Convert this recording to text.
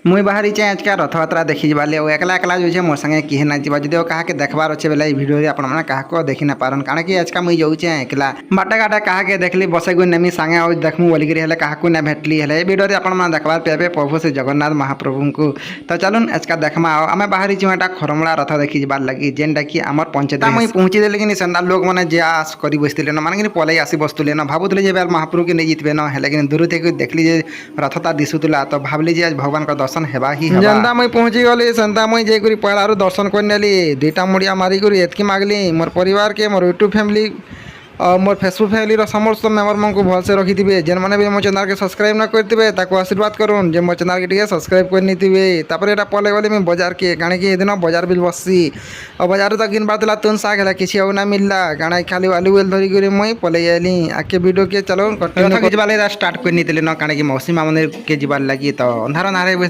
मुई बाहरी चे आज का रथयात्रा देखी जबार लिए एकला एकला जो मोर संगे किहे ना जीवा जदि क्या देखबार अच्छे बेले भिडियो आपण मैंने क्या देखी ना पारन कारण कि आज का मुई जाऊे एकला बाटा घाटा क्या देखली बसे गई नेमी सांगे और देखमु बोलिकी हेले क्या ना भेटली हेले भिडियो आपण मैंने देखबार पाइबे प्रभु श्री जगन्नाथ महाप्रभु को। तो चलुन आज का देखमा आम बाहरी चे खरमड़ा रथ देखी जबार लगी जेनटा कि आम पंचायत मुई पहुँची देली कि सेंदा लोक मैंने जे आस कर बसते माने कि पलि आसी बसुले न भावुले जे महाप्रभु के नहीं जीतबे न हेले दूर थे देखली जे रथता दिशुला तो भावली जे आज भगवान का दर्शन हेबा ही जेनता मुई पहुँची गली सेनता मुई जाइक पहलारू दर्शन कर नेली दुईटा मुड़िया मारिक एतकी मागली मोर परिवार के मोर यूट्यूब फैमिली और मोर फेसबुक फैमिली समस्त मेम्बर मन को भलसे रखी थे जेन मैंने भी मो चैनल के सब्सक्राइब ना करते आशीर्वाद करूँ जे मो चैनल के सब्सक्राइब करनी ये पले गली मैं बजार के कारण कि दिन बजार बिल बसी और बजार तो गिन बार तुन साग है किसी और ना मिलला कारण खाली आलू बेल धरिक मुई पलि आली आके वीडियो के चलो जबार स्टार्ट करनी ना कारण कि मौसी माँ मंदिर के जबार लगी तो अंधार अंधारे